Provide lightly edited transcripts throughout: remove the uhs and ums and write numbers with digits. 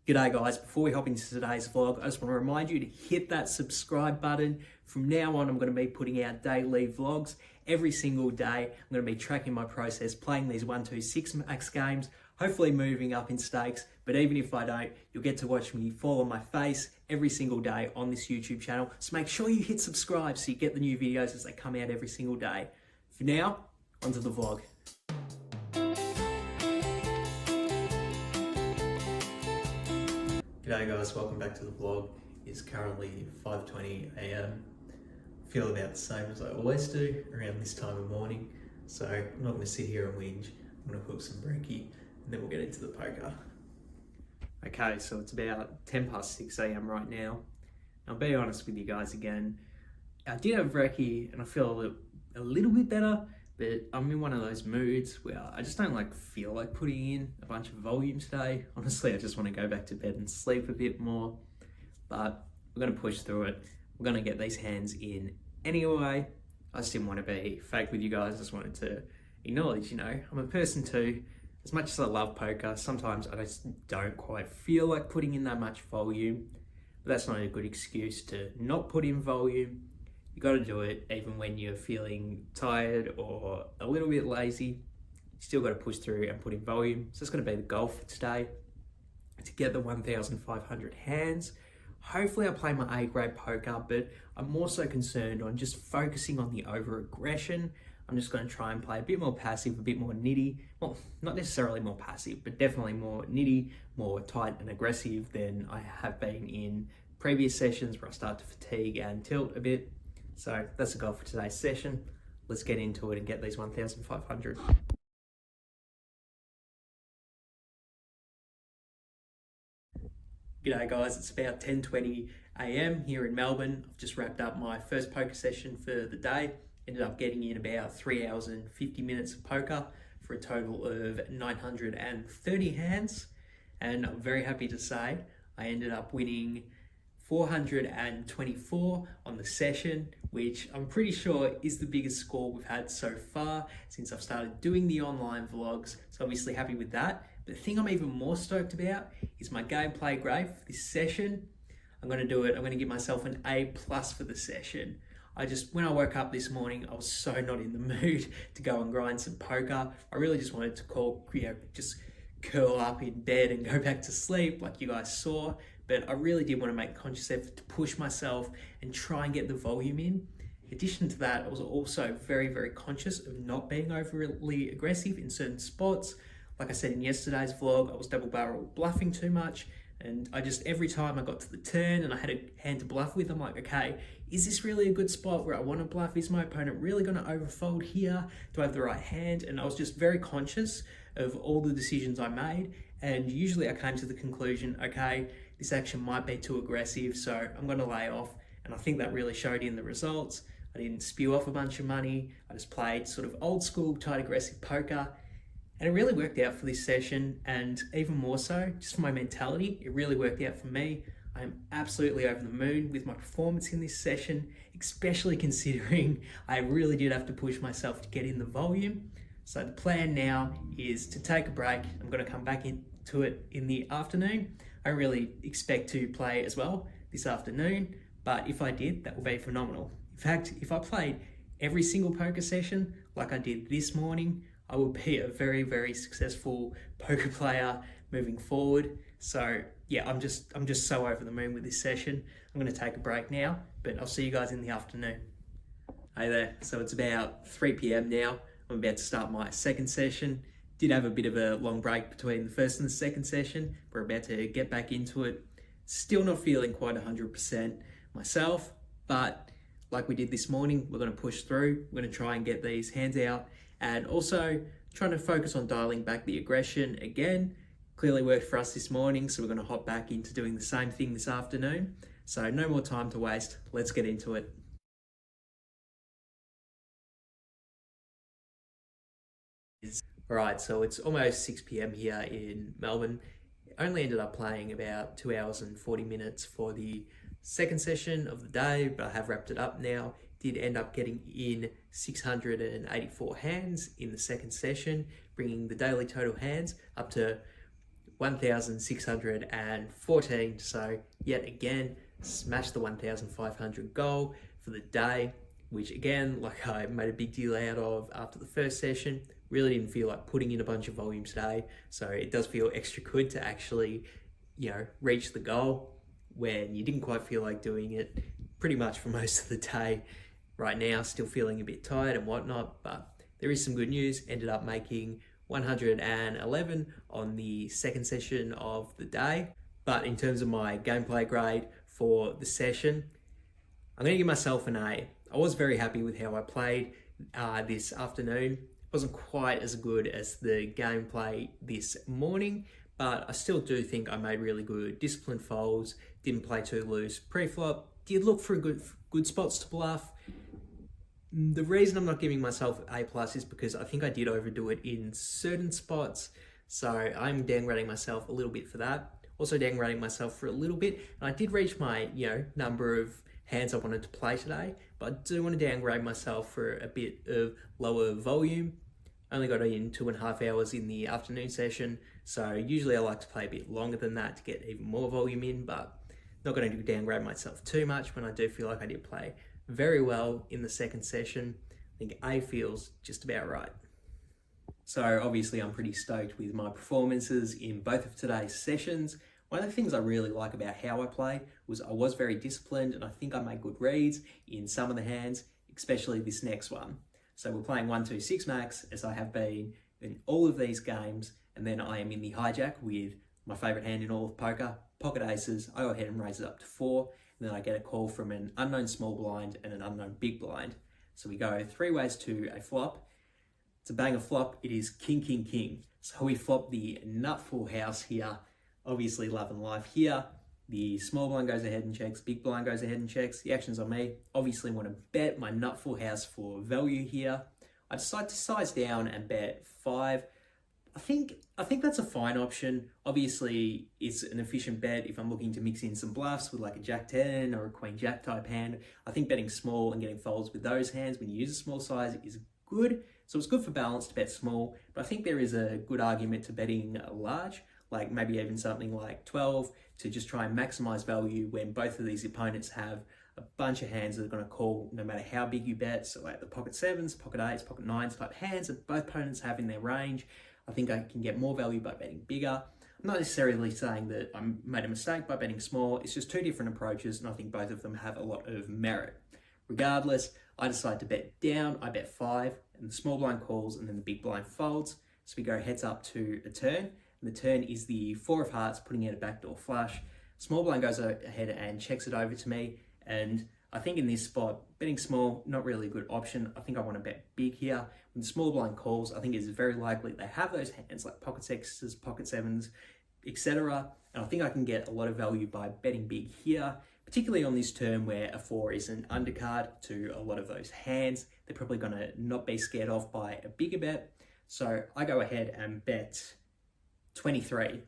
G'day guys, before we hop into today's vlog, I just want to remind you to hit that subscribe button. From now on, I'm going to be putting out daily vlogs every single day. I'm going to be tracking my process, playing these 126 max games, hopefully moving up in stakes. But even if I don't, you'll get to watch me fall on my face every single day on this YouTube channel. So make sure you hit subscribe so you get the new videos as they come out every single day. For now, onto the vlog. G'day guys, welcome back to the vlog. It's currently 5:20 AM. Feel about the same as I always do around this time of morning. So I'm not going to sit here and whinge. I'm going to cook some brekkie and then we'll get into the poker. Okay, so it's about 6 AM right now. I'll be honest with you guys again. I did have brekkie and I feel a little bit better, but I'm in one of those moods where I just don't feel like putting in a bunch of volume today. Honestly, I just want to go back to bed and sleep a bit more, but we're going to push through it. We're going to get these hands in anyway. I just didn't want to be fake with you guys. I just wanted to acknowledge, I'm a person too. As much as I love poker, sometimes I just don't quite feel like putting in that much volume, but that's not a good excuse to not put in volume. You got to do it even when you're feeling tired or a little bit lazy. You still got to push through and put in volume. So it's going to be the goal for today, to get the 1,500 hands. Hopefully I play my A-grade poker, but I'm more so concerned on just focusing on the over-aggression. I'm just going to try and play a bit more passive, a bit more nitty. Well, not necessarily more passive, but definitely more nitty, more tight and aggressive than I have been in previous sessions where I start to fatigue and tilt a bit. So that's the goal for today's session. Let's get into it and get these 1,500. G'day guys, it's about 10:20 AM here in Melbourne. I've just wrapped up my first poker session for the day. Ended up getting in about 3 hours and 50 minutes of poker for a total of 930 hands. And I'm very happy to say I ended up winning 424 on the session, which I'm pretty sure is the biggest score we've had so far since I've started doing the online vlogs. So obviously happy with that. But the thing I'm even more stoked about is my gameplay grade for this session. I'm going to give myself an A+ for the session. When I woke up this morning, I was so not in the mood to go and grind some poker. I really just wanted to just curl up in bed and go back to sleep like you guys saw. But I really did want to make a conscious effort to push myself and try and get the volume in. In addition to that, I was also very, very conscious of not being overly aggressive in certain spots. Like I said in yesterday's vlog, I was double barrel bluffing too much. And every time I got to the turn and I had a hand to bluff with, I'm like, okay, is this really a good spot where I want to bluff? Is my opponent really going to overfold here? Do I have the right hand? And I was just very conscious of all the decisions I made. And usually I came to the conclusion, okay, this action might be too aggressive, so I'm going to lay off. And I think that really showed in the results. I didn't spew off a bunch of money. I just played sort of old school, tight, aggressive poker. And it really worked out for this session, and even more so, just for my mentality, it really worked out for me. I am absolutely over the moon with my performance in this session, especially considering I really did have to push myself to get in the volume. So the plan now is to take a break. I'm going to come back into it in the afternoon. I don't really expect to play as well this afternoon, but if I did, that would be phenomenal. In fact, if I played every single poker session like I did this morning, I will be a very, very successful poker player moving forward. So yeah, I'm just so over the moon with this session. I'm going to take a break now, but I'll see you guys in the afternoon. Hey there, so it's about 3 PM now. I'm about to start my second session. Did have a bit of a long break between the first and the second session. We're about to get back into it. Still not feeling quite 100% myself, but like we did this morning, we're going to push through. We're going to try and get these hands out, and also trying to focus on dialing back the aggression again. Clearly worked for us this morning, so we're going to hop back into doing the same thing this afternoon. So no more time to waste. Let's get into it. All right, so it's almost 6 PM here in Melbourne. I only ended up playing about 2 hours and 40 minutes for the second session of the day, but I have wrapped it up now. Did end up getting in 684 hands in the second session, bringing the daily total hands up to 1,614. So yet again, smashed the 1,500 goal for the day, which again, like I made a big deal out of after the first session. Really didn't feel like putting in a bunch of volume today. So it does feel extra good to actually, reach the goal when you didn't quite feel like doing it pretty much for most of the day. Right now, still feeling a bit tired and whatnot, but there is some good news. Ended up making 111 on the second session of the day. But in terms of my gameplay grade for the session, I'm going to give myself an A. I was very happy with how I played this afternoon. It wasn't quite as good as the gameplay this morning, but I still do think I made really good disciplined folds, didn't play too loose pre-flop, did look for good spots to bluff. The reason I'm not giving myself A+ is because I think I did overdo it in certain spots. So I'm downgrading myself a little bit for that. Also downgrading myself for a little bit. And I did reach my, number of hands I wanted to play today, but I do want to downgrade myself for a bit of lower volume. Only got in 2.5 hours in the afternoon session. So usually I like to play a bit longer than that to get even more volume in, but not going to downgrade myself too much when I do feel like I did play very well in the second session. I think A feels just about right. So obviously I'm pretty stoked with my performances in both of today's sessions. One of the things I really like about how I play was I was very disciplined, and I think I made good reads in some of the hands, especially this next one. So we're playing 1-2-6 max, as I have been in all of these games, and then I am in the hijack with my favourite hand in all of poker, pocket aces. I go ahead and raise it up to 4, and then I get a call from an unknown small blind and an unknown big blind. So we go 3 ways to a flop. To bang a flop, it is king, king, king. So we flop the nut full house here, obviously love and life here. The small blind goes ahead and checks, big blind goes ahead and checks. The action's on me. Obviously want to bet my nut full house for value here. I decide to size down and bet 5. I think that's a fine option. Obviously, it's an efficient bet if I'm looking to mix in some bluffs with like a Jack-10 or a Queen-Jack type hand. I think betting small and getting folds with those hands when you use a small size is good. So it's good for balance to bet small, but I think there is a good argument to betting large, like maybe even something like 12 to just try and maximize value when both of these opponents have a bunch of hands that are going to call no matter how big you bet. So like the pocket 7s, pocket 8s, pocket 9s type hands that both opponents have in their range. I think I can get more value by betting bigger. I'm not necessarily saying that I made a mistake by betting small. It's just two different approaches, and I think both of them have a lot of merit. Regardless, I decide to bet down. I bet 5, and the small blind calls, and then the big blind folds. So we go heads up to a turn. And the turn is the 4 of hearts, putting out a backdoor flush. Small blind goes ahead and checks it over to me. And I think in this spot, betting small, not really a good option. I think I want to bet big here. When the small blind calls, I think it's very likely they have those hands like pocket 6s, pocket 7s, etc. And I think I can get a lot of value by betting big here, particularly on this turn where a 4 is an undercard to a lot of those hands. They're probably going to not be scared off by a bigger bet. So I go ahead and bet 23,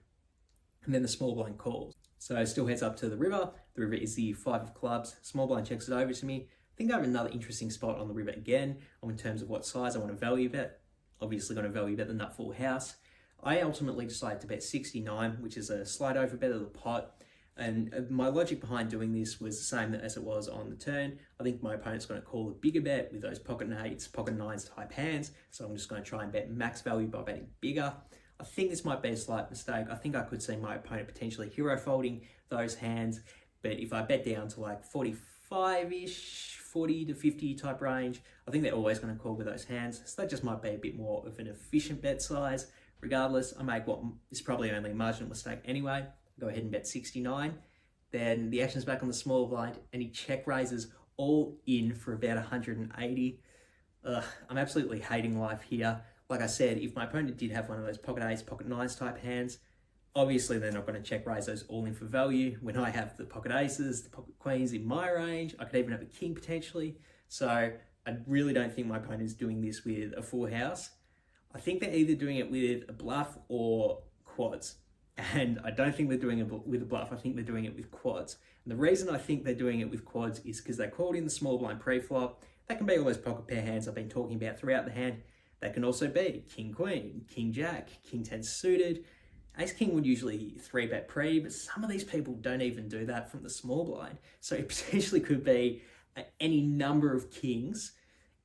and then the small blind calls. So it still heads up to the river. The river is the 5 of clubs. Small blind checks it over to me. I think I have another interesting spot on the river again, in terms of what size I want to value bet. Obviously going to value bet the nut full house. I ultimately decided to bet 69, which is a slide over bet of the pot. And my logic behind doing this was the same as it was on the turn. I think my opponent's going to call a bigger bet with those pocket 8s, pocket 9s type hands. So I'm just going to try and bet max value by betting bigger. I think this might be a slight mistake. I think I could see my opponent potentially hero folding those hands, but if I bet down to like 45-ish, 40 to 50 type range, I think they're always going to call with those hands. So that just might be a bit more of an efficient bet size. Regardless, I make what is probably only a marginal mistake anyway. Go ahead and bet 69. Then the action's back on the small blind, and he check raises all in for about 180. I'm absolutely hating life here. Like I said, if my opponent did have one of those pocket 8s, pocket 9s type hands, obviously they're not going to check raise those all in for value. When I have the pocket aces, the pocket queens in my range, I could even have a king potentially. So I really don't think my opponent is doing this with a full house. I think they're either doing it with a bluff or quads. And I don't think they're doing it with a bluff. I think they're doing it with quads. And the reason I think they're doing it with quads is because they called in the small blind pre-flop. That can be all those pocket pair hands I've been talking about throughout the hand. That can also be king queen, king jack, king 10 suited. Ace King would usually 3-bet pre, but some of these people don't even do that from the small blind. So it potentially could be any number of kings.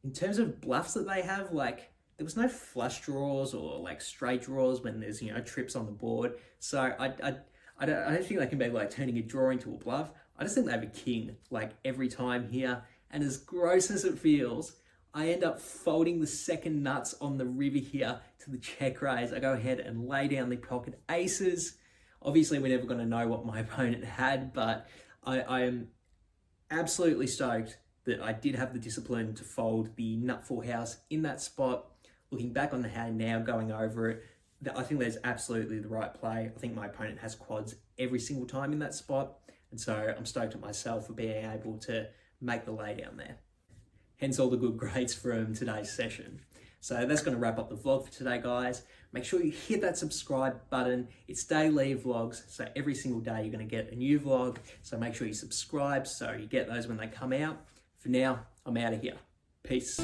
In terms of bluffs that they have, like there was no flush draws or like straight draws when there's, you know, trips on the board. So I don't think they can be like turning a draw into a bluff. I just think they have a king like every time here. And as gross as it feels, I end up folding the second nuts on the river here to the check raise. I go ahead and lay down the pocket aces. Obviously, we're never going to know what my opponent had, but I am absolutely stoked that I did have the discipline to fold the nut full house in that spot. Looking back on the hand now, going over it, I think that's absolutely the right play. I think my opponent has quads every single time in that spot. And so I'm stoked at myself for being able to make the lay down there. Hence all the good grades from today's session. So that's going to wrap up the vlog for today, guys. Make sure you hit that subscribe button. It's daily vlogs, so every single day you're going to get a new vlog. So make sure you subscribe so you get those when they come out. For now, I'm out of here. Peace.